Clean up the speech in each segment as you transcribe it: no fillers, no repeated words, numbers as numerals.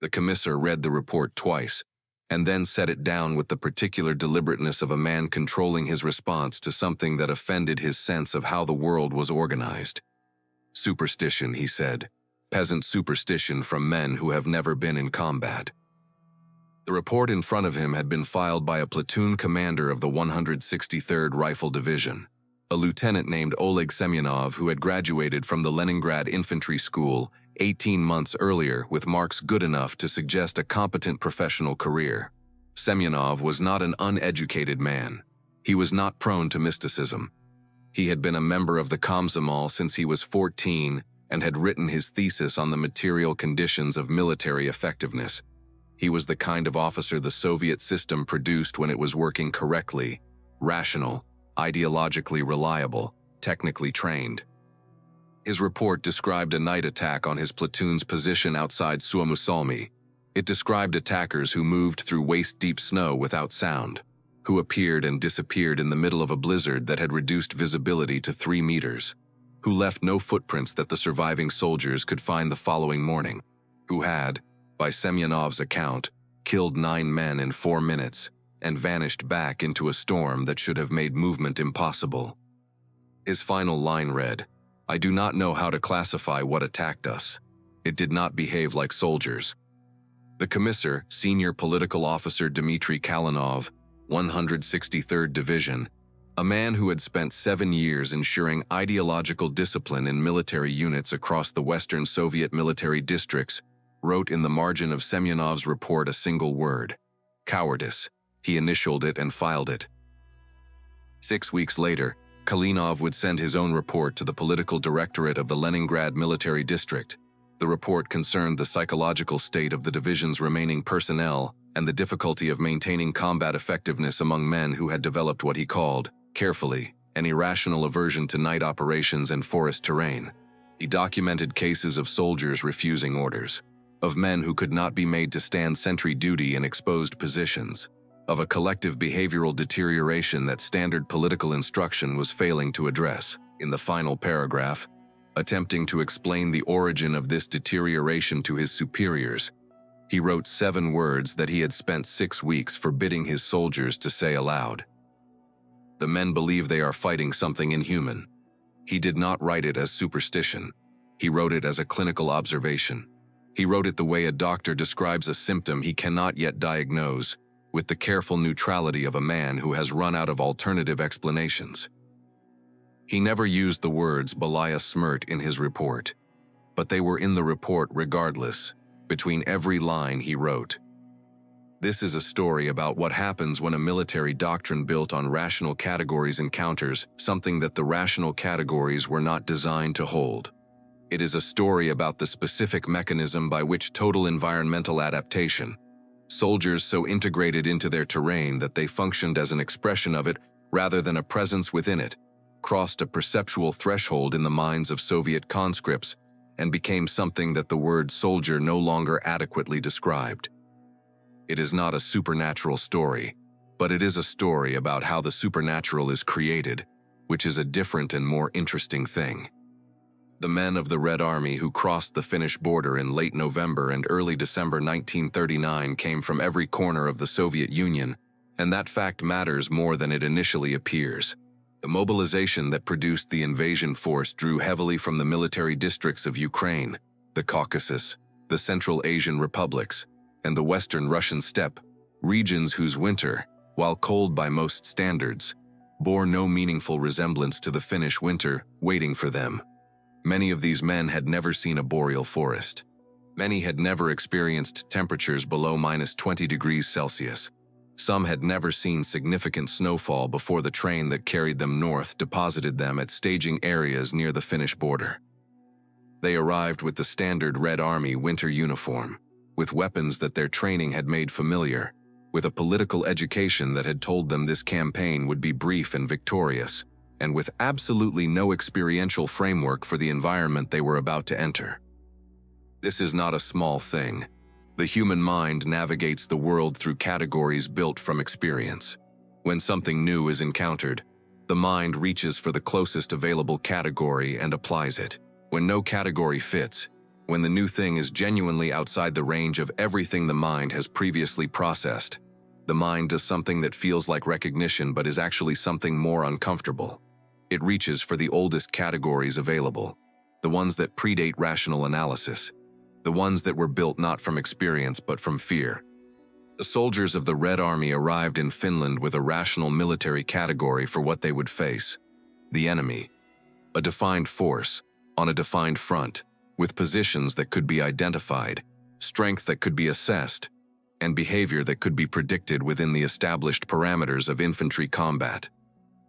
The commissar read the report twice, and then set it down with the particular deliberateness of a man controlling his response to something that offended his sense of how the world was organized. "Superstition," he said. "Peasant superstition from men who have never been in combat." The report in front of him had been filed by a platoon commander of the 163rd Rifle Division, a lieutenant named Oleg Semyonov who had graduated from the Leningrad Infantry School 18 months earlier with marks good enough to suggest a competent professional career. Semyonov was not an uneducated man. He was not prone to mysticism. He had been a member of the Komsomol since he was 14 and had written his thesis on the material conditions of military effectiveness. He was the kind of officer the Soviet system produced when it was working correctly, rational, ideologically reliable, technically trained. His report described a night attack on his platoon's position outside Suomussalmi. It described attackers who moved through waist-deep snow without sound, who appeared and disappeared in the middle of a blizzard that had reduced visibility to 3 meters, who left no footprints that the surviving soldiers could find the following morning, who had, by Semyonov's account, killed 9 men in 4 minutes and vanished back into a storm that should have made movement impossible. His final line read, "I do not know how to classify what attacked us. It did not behave like soldiers." The commissar, senior political officer Dmitry Kalinov, 163rd Division, a man who had spent 7 years ensuring ideological discipline in military units across the Western Soviet military districts, wrote in the margin of Semyonov's report a single word: cowardice. He initialed it and filed it. 6 weeks later, Kalinov would send his own report to the political directorate of the Leningrad military district. The report concerned the psychological state of the division's remaining personnel and the difficulty of maintaining combat effectiveness among men who had developed what he called, carefully, an irrational aversion to night operations and forest terrain. He documented cases of soldiers refusing orders, of men who could not be made to stand sentry duty in exposed positions, of a collective behavioral deterioration that standard political instruction was failing to address. In the final paragraph, attempting to explain the origin of this deterioration to his superiors, he wrote 7 words that he had spent 6 weeks forbidding his soldiers to say aloud. "The men believe they are fighting something inhuman." He did not write it as superstition. He wrote it as a clinical observation. He wrote it the way a doctor describes a symptom he cannot yet diagnose, with the careful neutrality of a man who has run out of alternative explanations. He never used the words Belaya Smert in his report, but they were in the report regardless, between every line he wrote. This is a story about what happens when a military doctrine built on rational categories encounters something that the rational categories were not designed to hold. It is a story about the specific mechanism by which total environmental adaptation, soldiers so integrated into their terrain that they functioned as an expression of it rather than a presence within it, crossed a perceptual threshold in the minds of Soviet conscripts and became something that the word soldier no longer adequately described. It is not a supernatural story, but it is a story about how the supernatural is created, which is a different and more interesting thing. The men of the Red Army who crossed the Finnish border in late November and early December 1939 came from every corner of the Soviet Union, and that fact matters more than it initially appears. The mobilization that produced the invasion force drew heavily from the military districts of Ukraine, the Caucasus, the Central Asian republics, and the Western Russian steppe, regions whose winter, while cold by most standards, bore no meaningful resemblance to the Finnish winter waiting for them. Many of these men had never seen a boreal forest. Many had never experienced temperatures below -20 degrees Celsius. Some had never seen significant snowfall before the train that carried them north deposited them at staging areas near the Finnish border. They arrived with the standard Red Army winter uniform, with weapons that their training had made familiar, with a political education that had told them this campaign would be brief and victorious, and with absolutely no experiential framework for the environment they were about to enter. This is not a small thing. The human mind navigates the world through categories built from experience. When something new is encountered, the mind reaches for the closest available category and applies it. When no category fits, when the new thing is genuinely outside the range of everything the mind has previously processed. The mind does something that feels like recognition but is actually something more uncomfortable. It reaches for the oldest categories available, the ones that predate rational analysis, the ones that were built not from experience but from fear. The soldiers of the Red Army arrived in Finland with a rational military category for what they would face: the enemy, a defined force, on a defined front, with positions that could be identified, strength that could be assessed, and behavior that could be predicted within the established parameters of infantry combat.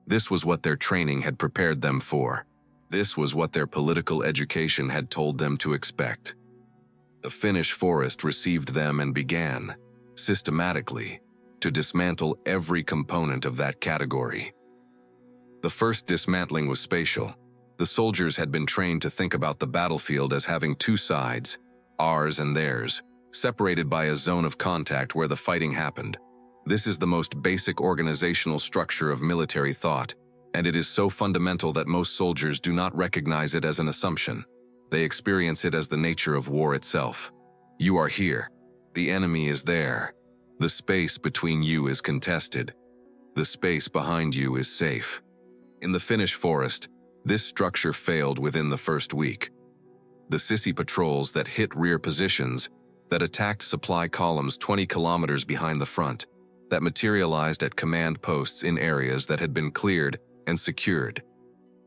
This was what their training had prepared them for. This was what their political education had told them to expect. The Finnish forest received them and began, systematically, to dismantle every component of that category. The first dismantling was spatial. The soldiers had been trained to think about the battlefield as having two sides, ours and theirs, separated by a zone of contact where the fighting happened. This is the most basic organizational structure of military thought, and it is so fundamental that most soldiers do not recognize it as an assumption. They experience it as the nature of war itself. You are here. The enemy is there. The space between you is contested. The space behind you is safe. In the Finnish forest, this structure failed within the first week. The sissy patrols that hit rear positions, that attacked supply columns 20 kilometers behind the front, that materialized at command posts in areas that had been cleared and secured.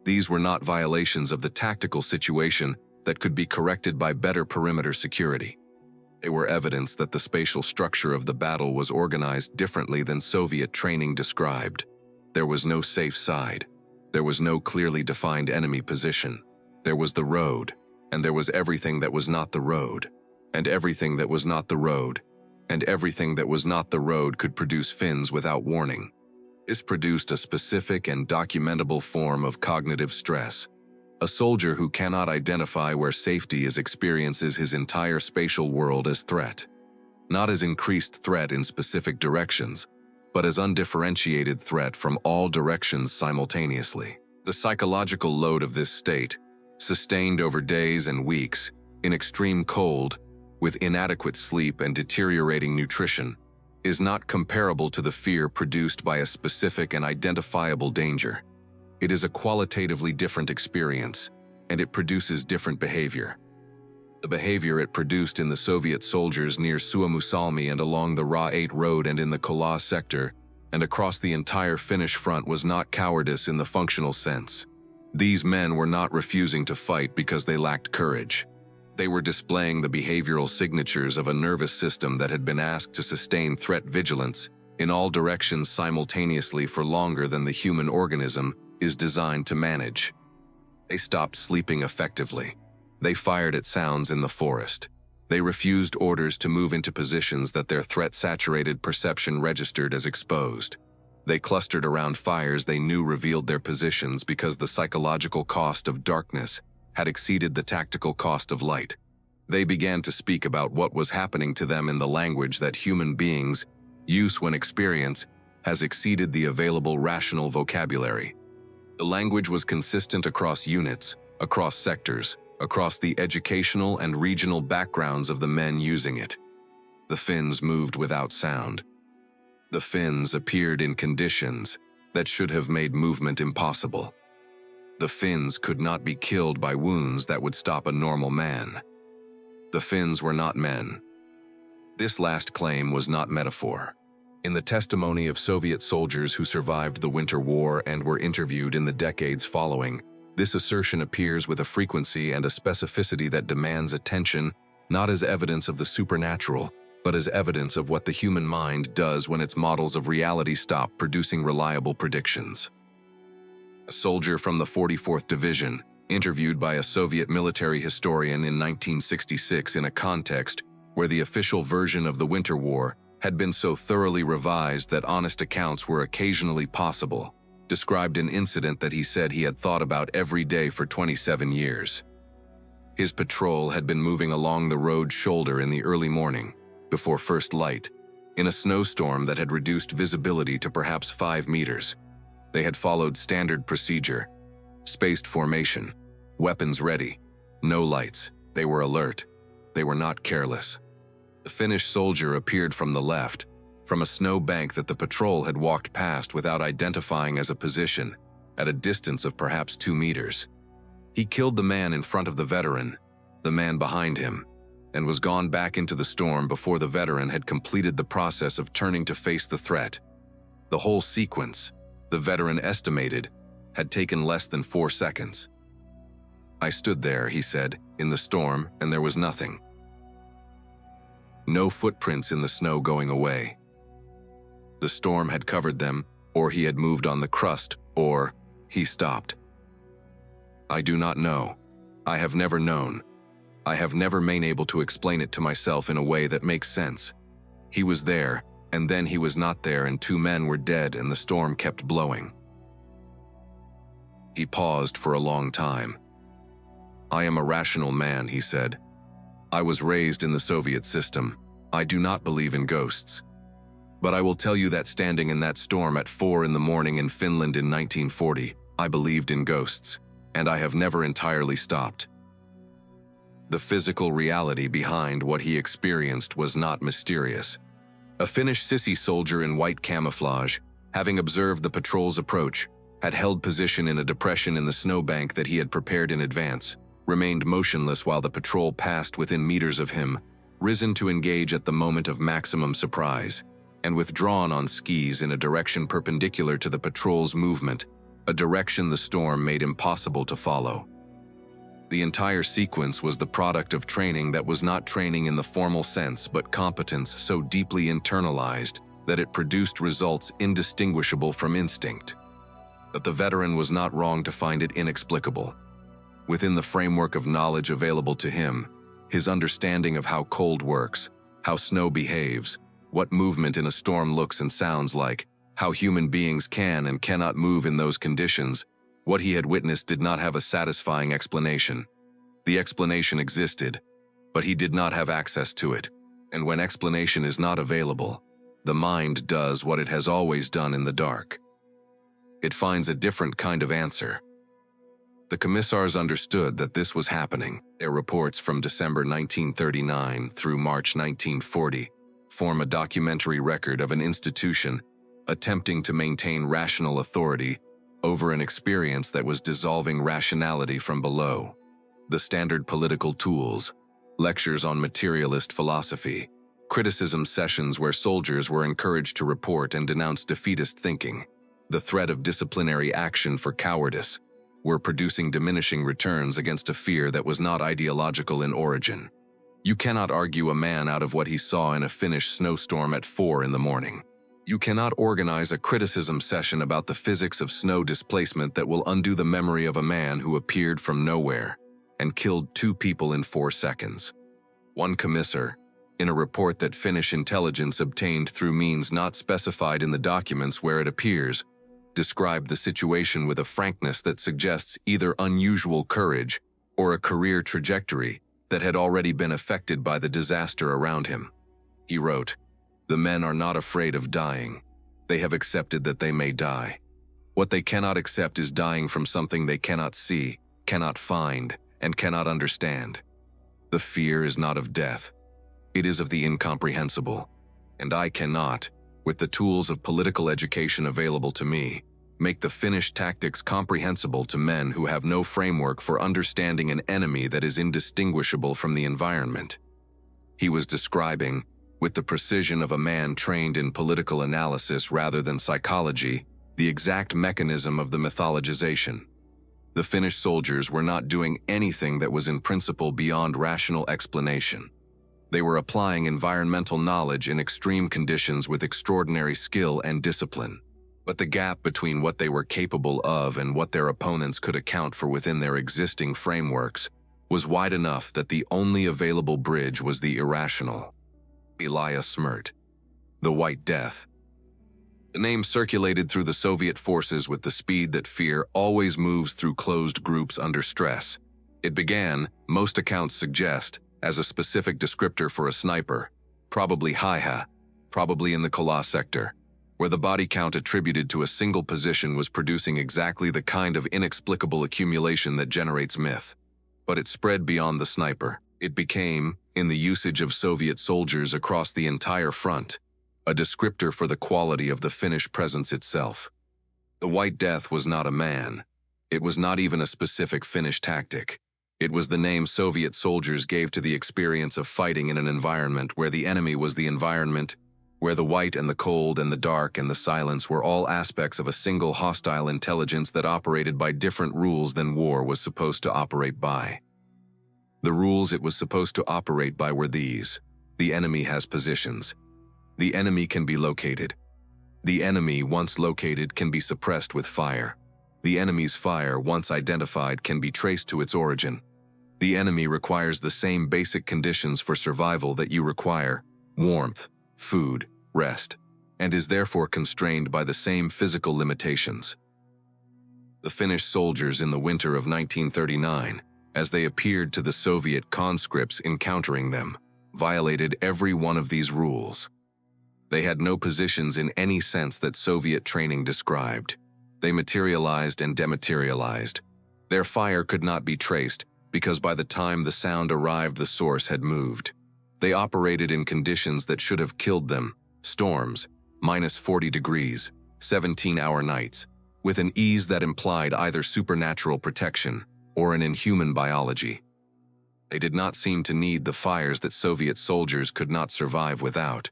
These were not violations of the tactical situation that could be corrected by better perimeter security. They were evidence that the spatial structure of the battle was organized differently than Soviet training described. There was no safe side. There was no clearly defined enemy position. There was the road, and there was everything that was not the road, and everything that was not the road, and everything that was not the road could produce Finns without warning. This produced a specific and documentable form of cognitive stress. A soldier who cannot identify where safety is experiences his entire spatial world as threat. Not as increased threat in specific directions, but as undifferentiated threat from all directions simultaneously. The psychological load of this state, sustained over days and weeks, in extreme cold, with inadequate sleep and deteriorating nutrition, is not comparable to the fear produced by a specific and identifiable danger. It is a qualitatively different experience, and it produces different behavior. The behavior it produced in the Soviet soldiers near Suomussalmi and along the Ra-8 road and in the Kola sector, and across the entire Finnish front was not cowardice in the functional sense. These men were not refusing to fight because they lacked courage. They were displaying the behavioral signatures of a nervous system that had been asked to sustain threat vigilance in all directions simultaneously for longer than the human organism is designed to manage. They stopped sleeping effectively. They fired at sounds in the forest. They refused orders to move into positions that their threat-saturated perception registered as exposed. They clustered around fires they knew revealed their positions because the psychological cost of darkness had exceeded the tactical cost of light. They began to speak about what was happening to them in the language that human beings use when experience has exceeded the available rational vocabulary. The language was consistent across units, across sectors, across the educational and regional backgrounds of the men using it. The Finns moved without sound. The Finns appeared in conditions that should have made movement impossible. The Finns could not be killed by wounds that would stop a normal man. The Finns were not men. This last claim was not metaphor. In the testimony of Soviet soldiers who survived the Winter War and were interviewed in the decades following, this assertion appears with a frequency and a specificity that demands attention, not as evidence of the supernatural, but as evidence of what the human mind does when its models of reality stop producing reliable predictions. A soldier from the 44th Division, interviewed by a Soviet military historian in 1966 in a context where the official version of the Winter War had been so thoroughly revised that honest accounts were occasionally possible, described an incident that he said he had thought about every day for 27 years. His patrol had been moving along the road shoulder in the early morning, before first light, in a snowstorm that had reduced visibility to perhaps 5 meters. They had followed standard procedure: spaced formation, weapons ready, no lights, They were alert. They were not careless. The Finnish soldier appeared from the left, from a snow bank that the patrol had walked past without identifying as a position, at a distance of perhaps 2 meters. He killed the man in front of the veteran, the man behind him, and was gone back into the storm before the veteran had completed the process of turning to face the threat. The whole sequence, the veteran estimated, had taken less than 4 seconds. "I stood there," he said, "in the storm, and there was nothing. No footprints in the snow going away. The storm had covered them, or he had moved on the crust, or he stopped. I do not know. I have never known. I have never been able to explain it to myself in a way that makes sense. He was there, and then he was not there, and 2 men were dead, and the storm kept blowing." He paused for a long time. "I am a rational man," he said. "I was raised in the Soviet system. I do not believe in ghosts. But I will tell you that standing in that storm at 4 in the morning in Finland in 1940, I believed in ghosts, and I have never entirely stopped." The physical reality behind what he experienced was not mysterious. A Finnish sissy soldier in white camouflage, having observed the patrol's approach, had held position in a depression in the snowbank that he had prepared in advance, remained motionless while the patrol passed within meters of him, risen to engage at the moment of maximum surprise, and withdrawn on skis in a direction perpendicular to the patrol's movement, a direction the storm made impossible to follow. The entire sequence was the product of training that was not training in the formal sense, but competence so deeply internalized that it produced results indistinguishable from instinct. But the veteran was not wrong to find it inexplicable. Within the framework of knowledge available to him, his understanding of how cold works, how snow behaves, what movement in a storm looks and sounds like, how human beings can and cannot move in those conditions, what he had witnessed did not have a satisfying explanation. The explanation existed, but he did not have access to it, and when explanation is not available, the mind does what it has always done in the dark. It finds a different kind of answer. The commissars understood that this was happening. Their reports from December 1939 through March 1940 form a documentary record of an institution attempting to maintain rational authority over an experience that was dissolving rationality from below. The standard political tools, lectures on materialist philosophy, criticism sessions where soldiers were encouraged to report and denounce defeatist thinking, the threat of disciplinary action for cowardice, were producing diminishing returns against a fear that was not ideological in origin. You cannot argue a man out of what he saw in a Finnish snowstorm at 4 in the morning. You cannot organize a criticism session about the physics of snow displacement that will undo the memory of a man who appeared from nowhere and killed 2 people in 4 seconds. One commissar, in a report that Finnish intelligence obtained through means not specified in the documents where it appears, described the situation with a frankness that suggests either unusual courage or a career trajectory that had already been affected by the disaster around him. He wrote, "The men are not afraid of dying. They have accepted that they may die. What they cannot accept is dying from something they cannot see, cannot find, and cannot understand. The fear is not of death. It is of the incomprehensible. And I cannot, with the tools of political education available to me, make the Finnish tactics comprehensible to men who have no framework for understanding an enemy that is indistinguishable from the environment." He was describing, with the precision of a man trained in political analysis rather than psychology, the exact mechanism of the mythologization. The Finnish soldiers were not doing anything that was in principle beyond rational explanation. They were applying environmental knowledge in extreme conditions with extraordinary skill and discipline. But the gap between what they were capable of and what their opponents could account for within their existing frameworks was wide enough that the only available bridge was the irrational. Belaya Smert, the White Death. The name circulated through the Soviet forces with the speed that fear always moves through closed groups under stress. It began, most accounts suggest, as a specific descriptor for a sniper, probably Haiha, probably in the Kola sector, where the body count attributed to a single position was producing exactly the kind of inexplicable accumulation that generates myth. But it spread beyond the sniper. It became, in the usage of Soviet soldiers across the entire front, a descriptor for the quality of the Finnish presence itself. The White Death was not a man. It was not even a specific Finnish tactic. It was the name Soviet soldiers gave to the experience of fighting in an environment where the enemy was the environment, where the white and the cold and the dark and the silence were all aspects of a single hostile intelligence that operated by different rules than war was supposed to operate by. The rules it was supposed to operate by were these. The enemy has positions. The enemy can be located. The enemy, once located, can be suppressed with fire. The enemy's fire, once identified, can be traced to its origin. The enemy requires the same basic conditions for survival that you require: warmth, food, rest, and is therefore constrained by the same physical limitations. The Finnish soldiers in the winter of 1939, as they appeared to the Soviet conscripts encountering them, violated every one of these rules. They had no positions in any sense that Soviet training described. They materialized and dematerialized. Their fire could not be traced because by the time the sound arrived, the source had moved. They operated in conditions that should have killed them: storms, -40 degrees, 17-hour nights, with an ease that implied either supernatural protection or an inhuman biology. They did not seem to need the fires that Soviet soldiers could not survive without.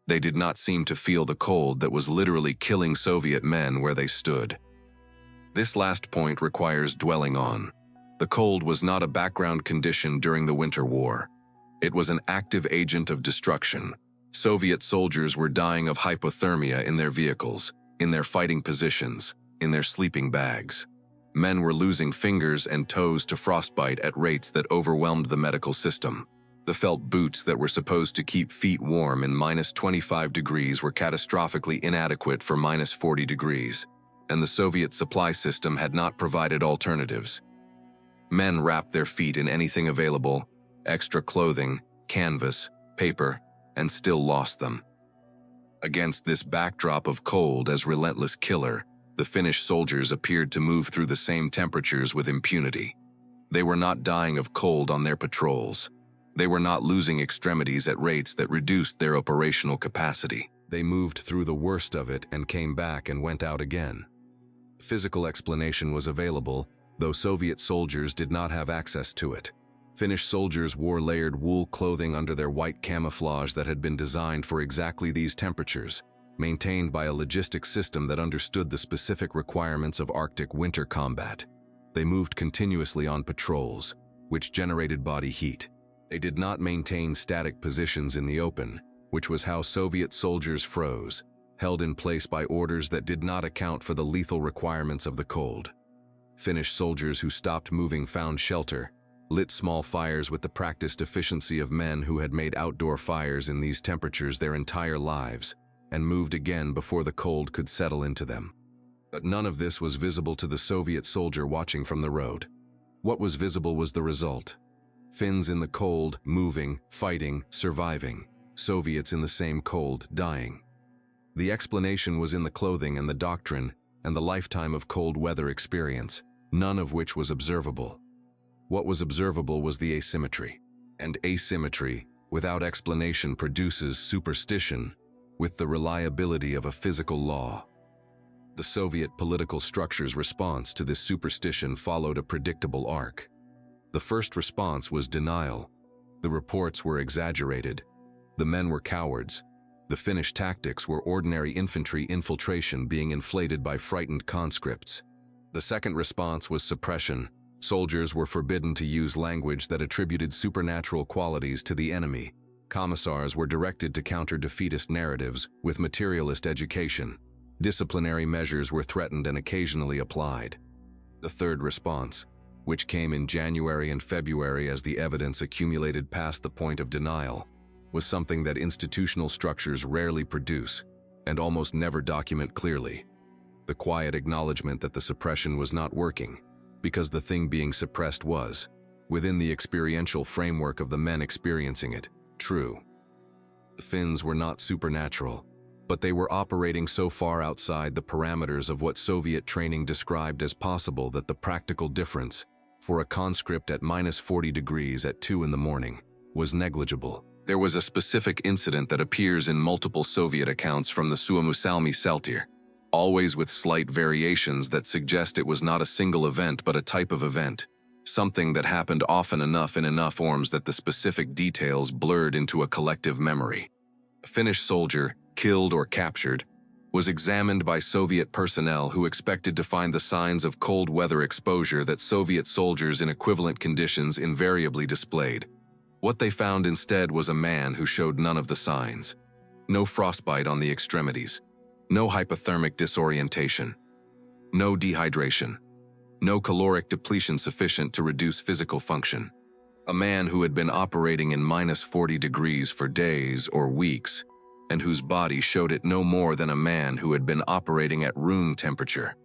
They did not seem to feel the cold that was literally killing Soviet men where they stood. This last point requires dwelling on. The cold was not a background condition during the Winter War. It was an active agent of destruction. Soviet soldiers were dying of hypothermia in their vehicles, in their fighting positions, in their sleeping bags. Men were losing fingers and toes to frostbite at rates that overwhelmed the medical system. The felt boots that were supposed to keep feet warm in -25 degrees were catastrophically inadequate for -40 degrees, and the Soviet supply system had not provided alternatives. Men wrapped their feet in anything available, extra clothing, canvas, paper, and still lost them. Against this backdrop of cold as relentless killer, the Finnish soldiers appeared to move through the same temperatures with impunity. They were not dying of cold on their patrols. They were not losing extremities at rates that reduced their operational capacity. They moved through the worst of it and came back and went out again. Physical explanation was available, though Soviet soldiers did not have access to it. Finnish soldiers wore layered wool clothing under their white camouflage that had been designed for exactly these temperatures, maintained by a logistics system that understood the specific requirements of Arctic winter combat. They moved continuously on patrols, which generated body heat. They did not maintain static positions in the open, which was how Soviet soldiers froze, held in place by orders that did not account for the lethal requirements of the cold. Finnish soldiers who stopped moving found shelter, lit small fires with the practiced efficiency of men who had made outdoor fires in these temperatures their entire lives, and moved again before the cold could settle into them. But none of this was visible to the Soviet soldier watching from the road. What was visible was the result. Finns in the cold, moving, fighting, surviving. Soviets in the same cold, dying. The explanation was in the clothing and the doctrine and the lifetime of cold weather experience, none of which was observable. What was observable was the asymmetry. And asymmetry, without explanation, produces superstition with the reliability of a physical law. The Soviet political structure's response to this superstition followed a predictable arc. The first response was denial. The reports were exaggerated. The men were cowards. The Finnish tactics were ordinary infantry infiltration being inflated by frightened conscripts. The second response was suppression. Soldiers were forbidden to use language that attributed supernatural qualities to the enemy. Commissars were directed to counter defeatist narratives with materialist education. Disciplinary measures were threatened and occasionally applied. The third response, which came in January and February as the evidence accumulated past the point of denial, was something that institutional structures rarely produce and almost never document clearly. The quiet acknowledgement that the suppression was not working, because the thing being suppressed was, within the experiential framework of the men experiencing it, true. The Finns were not supernatural, but they were operating so far outside the parameters of what Soviet training described as possible that the practical difference, for a conscript at -40 degrees at 2 in the morning was negligible. There was a specific incident that appears in multiple Soviet accounts from the Suomussalmi Seltir, always with slight variations that suggest it was not a single event but a type of event, something that happened often enough in enough forms that the specific details blurred into a collective memory. A Finnish soldier, killed or captured, was examined by Soviet personnel who expected to find the signs of cold weather exposure that Soviet soldiers in equivalent conditions invariably displayed. What they found instead was a man who showed none of the signs. No frostbite on the extremities, no hypothermic disorientation, no dehydration, no caloric depletion sufficient to reduce physical function. A man who had been operating in -40 degrees for days or weeks, and whose body showed it no more than a man who had been operating at room temperature.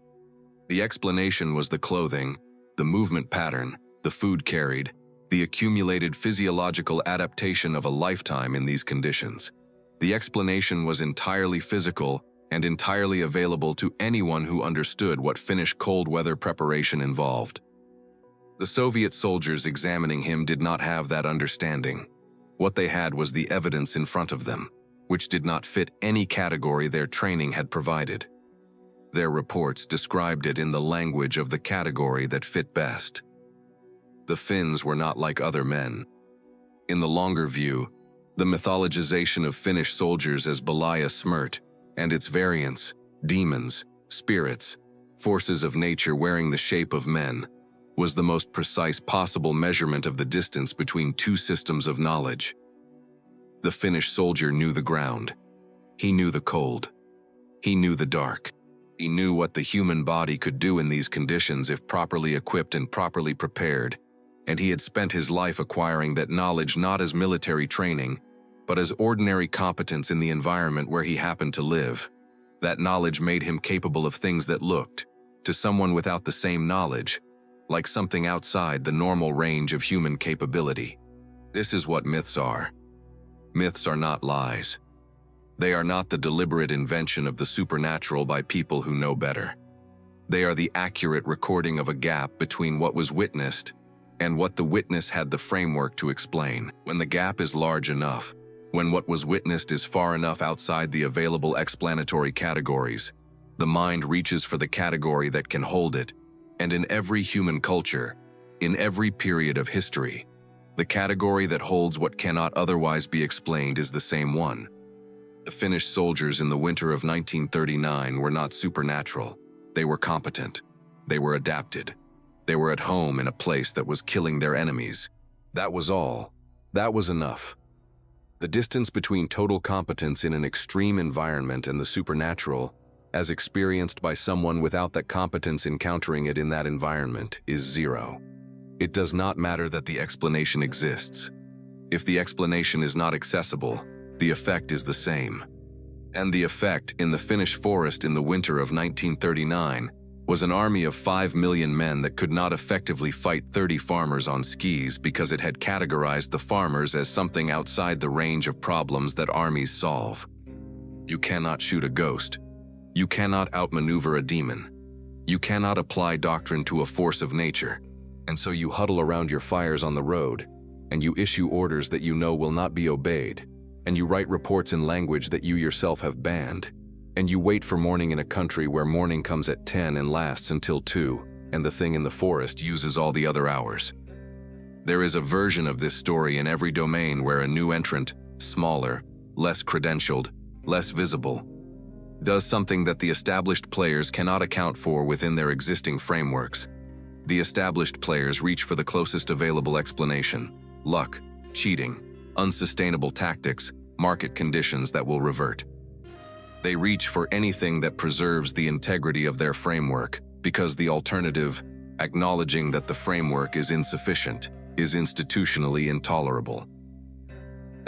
The explanation was the clothing, the movement pattern, the food carried, the accumulated physiological adaptation of a lifetime in these conditions. The explanation was entirely physical and entirely available to anyone who understood what Finnish cold weather preparation involved. The Soviet soldiers examining him did not have that understanding. What they had was the evidence in front of them, which did not fit any category their training had provided. Their reports described it in the language of the category that fit best. The Finns were not like other men. In the longer view, the mythologization of Finnish soldiers as Belaya Smert and its variants, demons, spirits, forces of nature wearing the shape of men, was the most precise possible measurement of the distance between two systems of knowledge. The Finnish soldier knew the ground. He knew the cold. He knew the dark. He knew what the human body could do in these conditions if properly equipped and properly prepared, and he had spent his life acquiring that knowledge not as military training, but as ordinary competence in the environment where he happened to live. That knowledge made him capable of things that looked, to someone without the same knowledge, like something outside the normal range of human capability. This is what myths are. Myths are not lies. They are not the deliberate invention of the supernatural by people who know better. They are the accurate recording of a gap between what was witnessed and what the witness had the framework to explain. When the gap is large enough, when what was witnessed is far enough outside the available explanatory categories, the mind reaches for the category that can hold it, and in every human culture, in every period of history, the category that holds what cannot otherwise be explained is the same one. The Finnish soldiers in the winter of 1939 were not supernatural. They were competent. They were adapted. They were at home in a place that was killing their enemies. That was all. That was enough. The distance between total competence in an extreme environment and the supernatural, as experienced by someone without that competence encountering it in that environment, is zero. It does not matter that the explanation exists. If the explanation is not accessible, the effect is the same. And the effect in the Finnish forest in the winter of 1939 was an army of 5 million men that could not effectively fight 30 farmers on skis because it had categorized the farmers as something outside the range of problems that armies solve. You cannot shoot a ghost. You cannot outmaneuver a demon. You cannot apply doctrine to a force of nature. And so you huddle around your fires on the road, and you issue orders that you know will not be obeyed, and you write reports in language that you yourself have banned, and you wait for morning in a country where morning comes at 10 and lasts until 2, and the thing in the forest uses all the other hours. There is a version of this story in every domain where a new entrant, smaller, less credentialed, less visible, does something that the established players cannot account for within their existing frameworks. The established players reach for the closest available explanation: luck, cheating, unsustainable tactics, market conditions that will revert. They reach for anything that preserves the integrity of their framework, because the alternative, acknowledging that the framework is insufficient, is institutionally intolerable.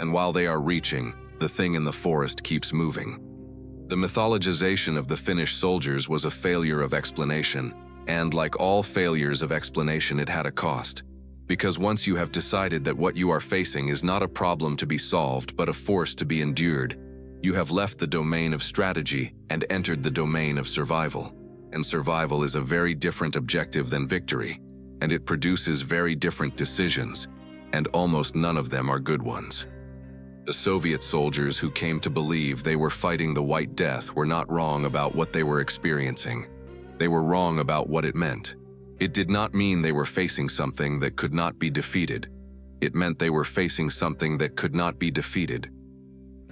And while they are reaching, the thing in the forest keeps moving. The mythologization of the Finnish soldiers was a failure of explanation, and like all failures of explanation, it had a cost. Because once you have decided that what you are facing is not a problem to be solved but a force to be endured, you have left the domain of strategy and entered the domain of survival. And survival is a very different objective than victory. and it produces very different decisions, and almost none of them are good ones. The Soviet soldiers who came to believe they were fighting the White Death were not wrong about what they were experiencing. They were wrong about what it meant. It did not mean they were facing something that could not be defeated. It meant they were facing something that could not be defeated.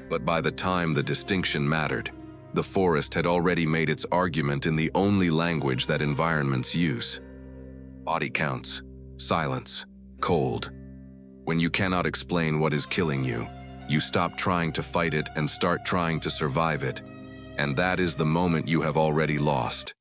But by the time the distinction mattered, the forest had already made its argument in the only language that environments use. Body counts, silence, cold. When you cannot explain what is killing you, you stop trying to fight it and start trying to survive it. And that is the moment you have already lost.